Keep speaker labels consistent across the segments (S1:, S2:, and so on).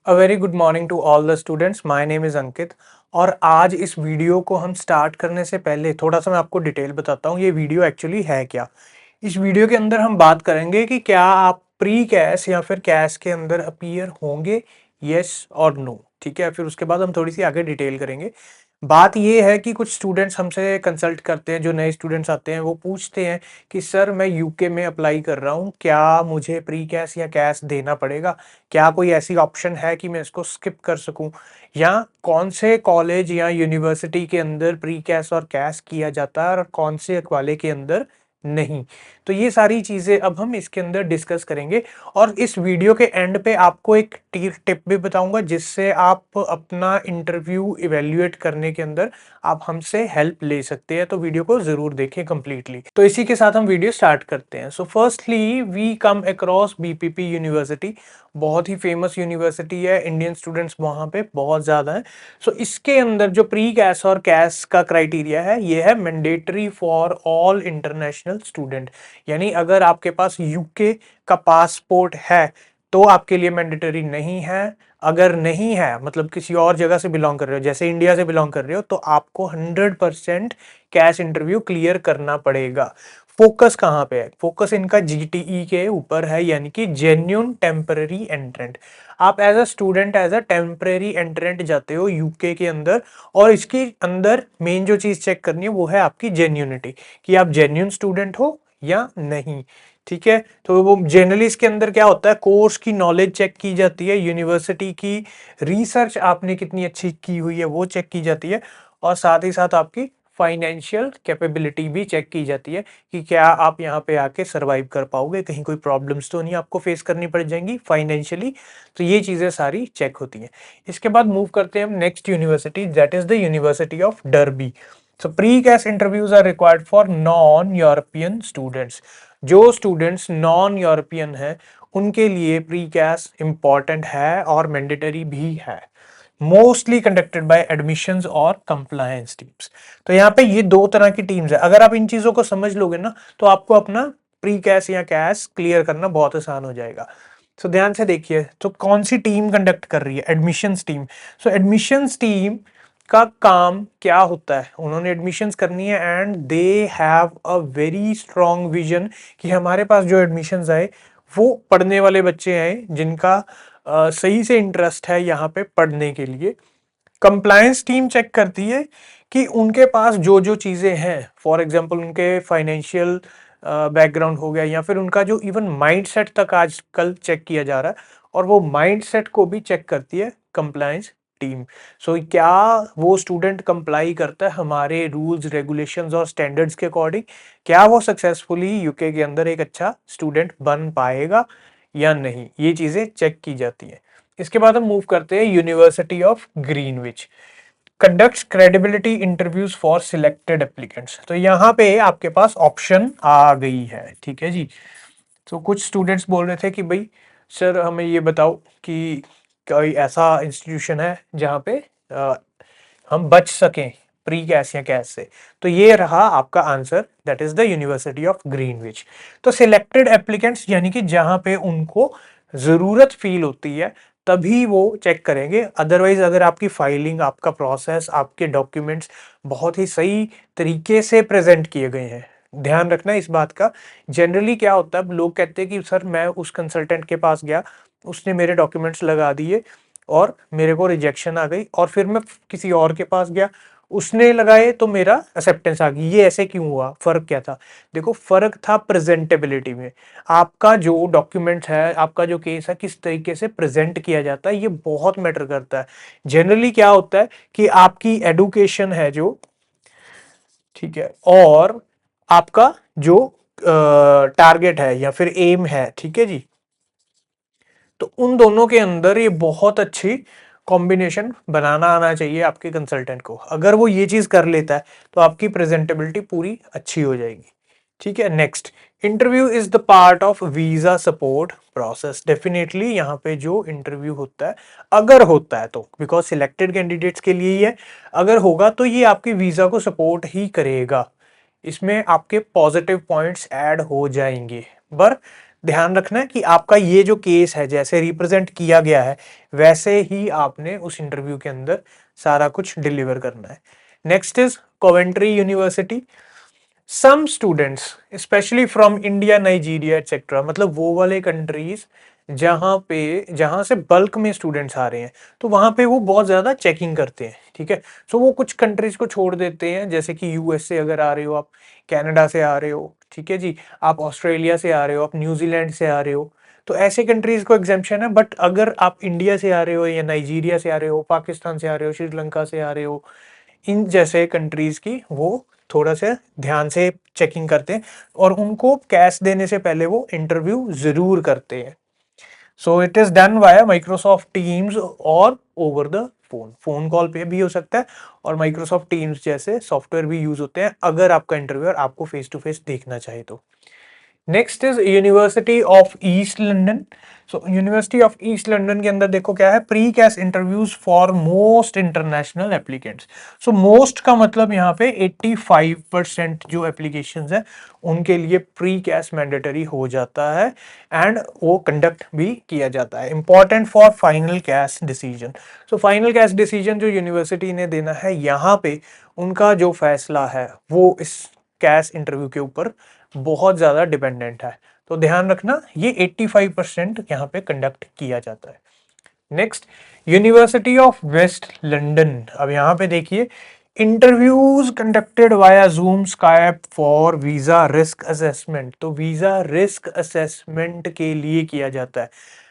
S1: A very good morning to all the students. My name is Ankit. और आज इस video को हम स्टार्ट करने से पहले थोड़ा सा मैं आपको डिटेल बताता हूँ ये वीडियो एक्चुअली है क्या। इस वीडियो के अंदर हम बात करेंगे कि क्या आप प्री कैश या फिर कैश के अंदर अपीयर होंगे, यस और नो। ठीक है, फिर उसके बाद हम थोड़ी सी आगे डिटेल करेंगे। बात ये है कि कुछ स्टूडेंट्स हमसे कंसल्ट करते हैं, जो नए स्टूडेंट्स आते हैं वो पूछते हैं कि सर मैं यूके में अप्लाई कर रहा हूँ, क्या मुझे प्री कैश या कैश देना पड़ेगा? क्या कोई ऐसी ऑप्शन है कि मैं इसको स्किप कर सकूं? या कौन से कॉलेज या यूनिवर्सिटी के अंदर प्री कैश और कैश किया जाता है और कौन से वाले के अंदर नहीं? तो ये सारी चीजें अब हम इसके अंदर डिस्कस करेंगे। और इस वीडियो के एंड पे आपको एक टिप भी बताऊंगा जिससे आप अपना इंटरव्यू इवेल्युएट करने के अंदर आप हमसे हेल्प ले सकते हैं। तो वीडियो को जरूर देखें कंप्लीटली। तो इसी के साथ हम वीडियो स्टार्ट करते हैं। So firstly we come across BPP university. बहुत ही फेमस यूनिवर्सिटी है, इंडियन स्टूडेंट्स वहाँ पे बहुत ज़्यादा हैं। सो इसके अंदर जो प्री कैश और कैश का क्राइटेरिया है ये है mandatory for all international student. यानी अगर आपके पास यूके का पासपोर्ट है तो आपके लिए मैंडेटरी नहीं है। अगर नहीं है, मतलब किसी और जगह से बिलोंग कर रहे हो, जैसे इंडिया से बिलोंग कर रहे हो, तो आपको 100% कैश इंटरव्यू क्लियर करना पड़ेगा। फोकस कहाँ पे है? फोकस इनका जीटीई के ऊपर है, यानी कि जेन्यून टेम्पररी एंट्रेंट। आप as a student as a temporary entrant जाते हो यूके के अंदर, और इसके अंदर मेन जो चीज चेक करनी है वो है आपकी जेन्यूनिटी, कि आप जेन्यून स्टूडेंट हो या नहीं। ठीक है, तो वो जनरली इसके अंदर क्या होता है, कोर्स की नॉलेज चेक की जाती है, यूनिवर्सिटी की रिसर्च आपने कितनी अच्छी की हुई है वो चेक की जाती है, और साथ ही साथ आपकी फाइनेंशियल कैपेबिलिटी भी चेक की जाती है कि क्या आप यहाँ पे आके सरवाइव कर पाओगे, कहीं कोई प्रॉब्लम्स तो नहीं आपको फेस करनी पड़ जाएंगी फाइनेंशियली। तो ये चीजें सारी चेक होती हैं। इसके बाद मूव करते हैं हम next university, that is the university of Derby. So pre CAS interviews are required for non European students. जो स्टूडेंट्स नॉन यूरोपियन हैं उनके लिए प्री कैश इंपॉर्टेंट है और मैंडेटरी भी है। मोस्टली कंडक्टेड बाय एडमिशंस और कंप्लायंस टीम्स। तो यहाँ पे ये दो तरह की टीम्स है। अगर आप इन चीजों को समझ लोगे ना तो आपको अपना प्री कैश या कैश क्लियर करना बहुत आसान हो जाएगा। तो ध्यान से देखिए, तो कौन सी टीम कंडक्ट कर रही है? Admissions team. So admissions team का काम क्या होता है? उन्होंने एडमिशंस करनी है and they have a very strong vision कि हमारे पास जो एडमिशंस आए वो पढ़ने वाले बच्चे आए जिनका सही से इंटरेस्ट है यहाँ पे पढ़ने के लिए। कंप्लायंस टीम चेक करती है कि उनके पास जो जो चीजें हैं, फॉर एग्जांपल उनके फाइनेंशियल बैकग्राउंड हो गया, या फिर उनका जो इवन माइंडसेट तक आजकल चेक किया जा रहा है, और वो माइंडसेट को भी चेक करती है कंप्लायंस टीम। सो क्या वो स्टूडेंट कंप्लाई करता है हमारे रूल्स रेगुलेशंस और स्टैंडर्ड्स के अकॉर्डिंग? क्या वो सक्सेसफुली यूके के अंदर एक अच्छा स्टूडेंट बन पाएगा या नहीं? ये चीजें चेक की जाती है। इसके बाद हम मूव करते हैं university of Greenwich. Conducts credibility interviews for selected applicants. तो यहाँ पे आपके पास ऑप्शन आ गई है। ठीक है जी। तो कुछ स्टूडेंट्स बोल रहे थे कि भाई सर हमें ये बताओ कि कोई ऐसा इंस्टीट्यूशन है जहाँ पे अ, हम बच सकें प्री कैश या कैश से। तो ये रहा आपका answer, that is the university of Greenwich. तो सिलेक्टेड एप्लीकेंट्स यानी कि जहां पे उनको जरूरत फील होती है तभी वो चेक करेंगे। अदरवाइज अगर आपकी फाइलिंग, आपका प्रोसेस, आपके डॉक्यूमेंट्स बहुत ही सही तरीके से प्रेजेंट किए गए हैं, ध्यान रखना इस बात का। जनरली क्या होता है, लोग कहते हैं कि सर मैं उस कंसल्टेंट के पास गया, उसने मेरे डॉक्यूमेंट्स लगा दिए और मेरे को रिजेक्शन आ गई, और फिर मैं किसी और के पास गया, उसने लगाए तो मेरा एक्सेप्टेंस आ गई। ये ऐसे क्यों हुआ? फर्क क्या था? देखो, फर्क था प्रेजेंटेबिलिटी में। आपका जो डॉक्यूमेंट है, आपका जो केस है, किस तरीके से प्रेजेंट किया जाता है, ये बहुत मैटर करता है। जनरली क्या होता है कि आपकी एडुकेशन है जो, ठीक है, और आपका जो टारगेट है या फिर एम है, ठीक है जी, तो उन दोनों के अंदर ये बहुत अच्छी कॉम्बिनेशन बनाना आना चाहिए आपके कंसल्टेंट को। अगर वो ये चीज कर लेता है तो आपकी प्रेजेंटेबिलिटी पूरी अच्छी हो जाएगी। ठीक है, next, interview is the part of visa support process. Definitely यहाँ पे जो इंटरव्यू होता है, अगर होता है तो, बिकॉज सिलेक्टेड कैंडिडेट्स के लिए ही है, अगर होगा तो ये आपकी वीजा को सपोर्ट ही करेगा। इसमें आपके पॉजिटिव पॉइंट्स ऐड हो जाएंगे। पर ध्यान रखना है कि आपका ये जो केस है जैसे रिप्रेजेंट किया गया है वैसे ही आपने उस इंटरव्यू के अंदर सारा कुछ डिलीवर करना है। Next is Coventry university. Some students specially from India, Nigeria etcetera, मतलब वो वाले कंट्रीज जहाँ से बल्क में स्टूडेंट्स आ रहे हैं, तो वहाँ पे वो बहुत ज़्यादा चेकिंग करते हैं। ठीक है, सो वो कुछ कंट्रीज को छोड़ देते हैं, जैसे कि यूएस से अगर आ रहे हो आप, कनाडा से आ रहे हो, ठीक है जी, आप ऑस्ट्रेलिया से आ रहे हो, आप न्यूजीलैंड से आ रहे हो, तो ऐसे कंट्रीज को एग्जेम्पशन है। बट अगर आप इंडिया से आ रहे हो या नाइजीरिया से आ रहे हो, पाकिस्तान से आ रहे हो, श्रीलंका से आ रहे हो, इन जैसे कंट्रीज की वो थोड़ा सा ध्यान से चेकिंग करते हैं और उनको कैश देने से पहले वो इंटरव्यू जरूर करते हैं। So it is done via Microsoft Teams और over the phone, phone call पे भी हो सकता है और माइक्रोसॉफ्ट टीम्स जैसे सॉफ्टवेयर भी यूज होते हैं अगर आपका इंटरव्यूअर आपको फेस टू फेस देखना चाहे तो। Next is university of East London. So university of East London के अंदर देखो क्या है, pre CAS interviews for most international applicants. So most का मतलब यहाँ पे 85% जो एप्लीकेशंस है उनके लिए प्री कैस मैंडेटरी हो जाता है एंड वो कंडक्ट भी किया जाता है। Important for final CAS decision. So final CAS decision जो यूनिवर्सिटी ने देना है यहाँ पे उनका जो फैसला है वो इस कैस इंटरव्यू के ऊपर बहुत ज्यादा डिपेंडेंट है। तो ध्यान रखना ये 85% यहाँ पे कंडक्ट किया जाता है। Next, university of West London. अब यहाँ पे देखिए, interviews conducted via Zoom Skype for visa risk assessment. तो वीजा रिस्क असेसमेंट के लिए किया जाता है।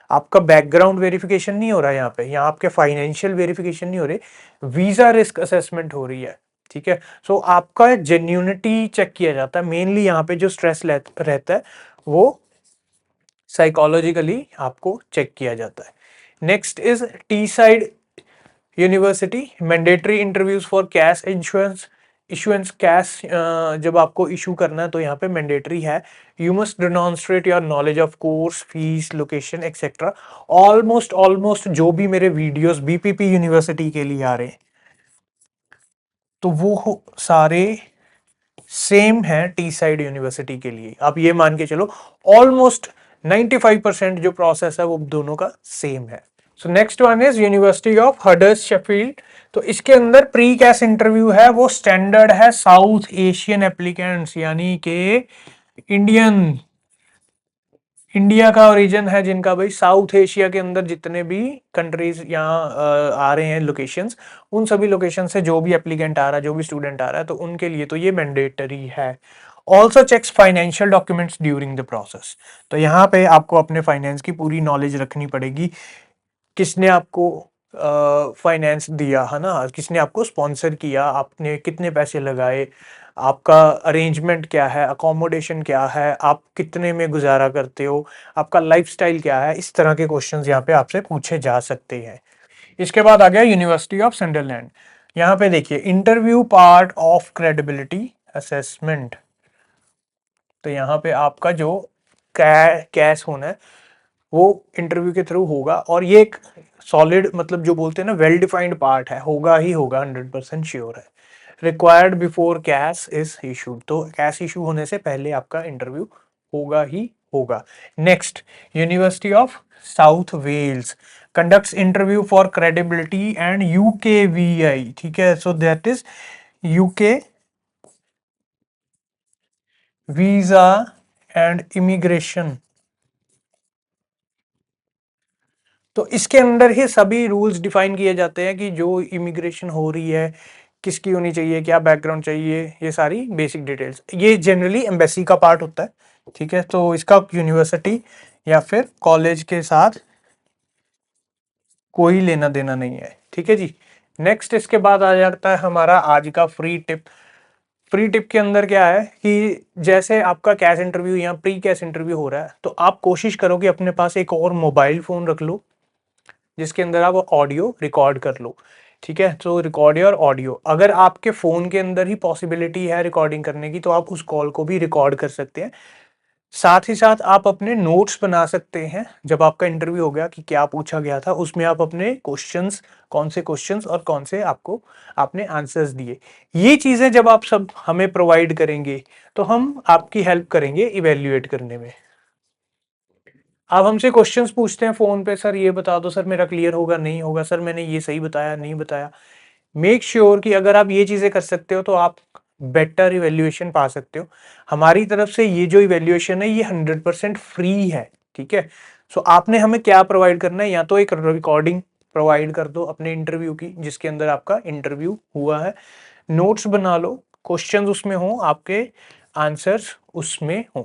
S1: आपका बैकग्राउंड वेरिफिकेशन नहीं हो रहा है यहाँ पे, यहाँ आपके फाइनेंशियल वेरिफिकेशन नहीं हो रही, वीजा रिस्क असेसमेंट हो रही है। ठीक है, सो आपका जेन्यूनिटी चेक किया जाता है। मेनली यहाँ पे जो स्ट्रेस रहता है वो साइकोलॉजिकली आपको चेक किया जाता है। Next is T side university, mandatory interviews for cash insurance issuance. Cash जब आपको इशू करना है तो यहाँ पे मैंडेटरी है। You must demonstrate your knowledge of course fees location etcetera. Almost almost जो भी मेरे वीडियोस बीपीपी यूनिवर्सिटी के लिए आ रहे हैं तो वो सारे सेम है टी साइड यूनिवर्सिटी के लिए। आप ये मान के चलो ऑलमोस्ट 95% जो प्रोसेस है वो दोनों का सेम है। So next one is university of Huddersfield. तो इसके अंदर प्री कैस इंटरव्यू है वो स्टैंडर्ड है साउथ एशियन एप्लीकेंट्स, यानी कि इंडियन इंडिया का ओरिजिन है जिनका, भाई साउथ एशिया के अंदर जितने भी कंट्रीज यहाँ आ रहे हैं लोकेशंस, उन सभी लोकेशन से जो भी एप्लीकेंट आ रहा है, जो भी स्टूडेंट आ रहा है, तो उनके लिए तो ये मैंडेटरी है। Also checks financial documents during the process. तो यहाँ पे आपको अपने फाइनेंस की पूरी नॉलेज रखनी पड़ेगी। किसने आपको फाइनेंस दिया है ना, किसने आपको स्पॉन्सर किया, आपने कितने पैसे लगाए, आपका अरेंजमेंट क्या है, अकोमोडेशन क्या है, आप कितने में गुजारा करते हो, आपका लाइफस्टाइल क्या है, इस तरह के क्वेश्चंस यहाँ पे आपसे पूछे जा सकते हैं। इसके बाद आ गया यूनिवर्सिटी ऑफ सनडरलैंड। यहाँ पे देखिए, interview part of credibility assessment. तो यहाँ पे आपका जो कैश होना है वो इंटरव्यू के थ्रू होगा और ये एक सॉलिड, मतलब जो बोलते हैं ना, वेल डिफाइंड पार्ट है, होगा ही होगा, 100% श्योर है। Required before cash is issued. तो कैश इशू होने से पहले आपका इंटरव्यू होगा ही होगा। Next, university of South Wales conducts interview for credibility and UKVI. ठीक है, so that is UK visa and immigration. तो इसके अंदर ही सभी रूल्स डिफाइन किए जाते हैं कि जो इमिग्रेशन हो रही है किसकी होनी चाहिए, क्या बैकग्राउंड चाहिए, ये सारी बेसिक डिटेल्स। ये जनरली एम्बेसी का पार्ट होता है। ठीक है, तो इसका यूनिवर्सिटी या फिर कॉलेज के साथ कोई लेना देना नहीं है। ठीक है जी। नेक्स्ट इसके बाद आ जाता है हमारा आज का फ्री टिप। फ्री टिप के अंदर क्या है कि जैसे आपका कैश इंटरव्यू या प्री कैश इंटरव्यू हो रहा है तो आप कोशिश करो कि अपने पास एक और मोबाइल फोन रख लो जिसके अंदर आप ऑडियो रिकॉर्ड कर लो। ठीक है, तो रिकॉर्ड योर ऑडियो। अगर आपके फोन के अंदर ही पॉसिबिलिटी है रिकॉर्डिंग करने की तो आप उस कॉल को भी रिकॉर्ड कर सकते हैं। साथ ही साथ आप अपने नोट्स बना सकते हैं, जब आपका इंटरव्यू हो गया कि क्या पूछा गया था उसमें आप अपने क्वेश्चंस, कौन से क्वेश्चंस और कौन से आपको आपने आंसर्स दिए, ये चीजें जब आप सब हमें प्रोवाइड करेंगे तो हम आपकी हेल्प करेंगे इवेल्युएट करने में। आप हमसे क्वेश्चंस पूछते हैं फ़ोन पे, सर ये बता दो, सर मेरा क्लियर होगा, नहीं होगा, सर मैंने ये सही बताया, नहीं बताया। मेक श्योर कि अगर आप ये चीज़ें कर सकते हो तो आप बेटर इवैल्यूएशन पा सकते हो। हमारी तरफ से ये जो इवैल्यूएशन है ये 100% फ्री है, ठीक है? सो आपने हमें क्या प्रोवाइड करना है, या तो एक रिकॉर्डिंग प्रोवाइड कर दो अपने इंटरव्यू की जिसके अंदर आपका इंटरव्यू हुआ है, नोट्स बना लो, क्वेश्चंस उसमें हो, आपके आंसर्स उसमें हों,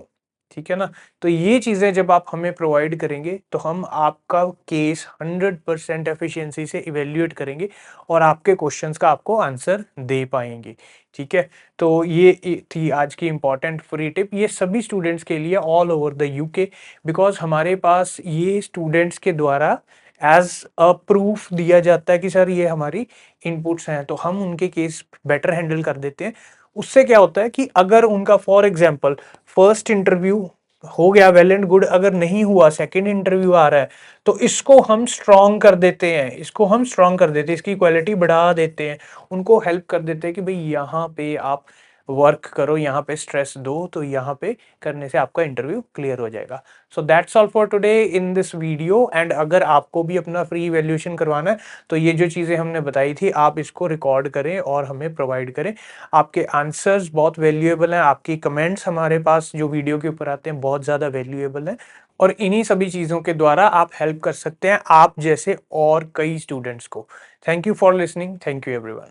S1: ठीक है ना? तो ये चीज़ें जब आप हमें प्रोवाइड करेंगे तो हम आपका केस 100% एफिशिएंसी से इवैल्यूएट करेंगे और आपके क्वेश्चंस का आपको आंसर दे पाएंगे, ठीक है? तो ये थी आज की इम्पोर्टेंट फ्री टिप, ये सभी स्टूडेंट्स के लिए all over the UK, because हमारे पास ये स्टूडेंट्स के द्वारा एज अ प्रूफ दिया जाता है कि सर ये हमारी इनपुट्स हैं, तो हम उनके केस बेटर हैंडल कर देते हैं। उससे क्या होता है कि अगर उनका फॉर एग्जांपल फर्स्ट इंटरव्यू हो गया वेल एंड गुड, अगर नहीं हुआ सेकंड इंटरव्यू आ रहा है, तो इसको हम स्ट्रॉन्ग कर देते हैं, इसको हम स्ट्रॉन्ग कर देते हैं, इसकी क्वालिटी बढ़ा देते हैं, उनको हेल्प कर देते हैं कि भाई यहाँ पे आप वर्क करो, यहाँ पे स्ट्रेस दो, तो यहाँ पे करने से आपका इंटरव्यू क्लियर हो जाएगा। So that's all for today in this video. And अगर आपको भी अपना फ्री इवैल्यूएशन करवाना है तो ये जो चीज़ें हमने बताई थी आप इसको रिकॉर्ड करें और हमें प्रोवाइड करें। आपके आंसर्स बहुत वैल्यूएबल हैं, आपकी कमेंट्स हमारे पास जो वीडियो के ऊपर आते हैं बहुत ज़्यादा वैल्यूएबल हैं, और इन्हीं सभी चीज़ों के द्वारा आप हेल्प कर सकते हैं आप जैसे और कई स्टूडेंट्स को। Thank you for listening, thank you everyone.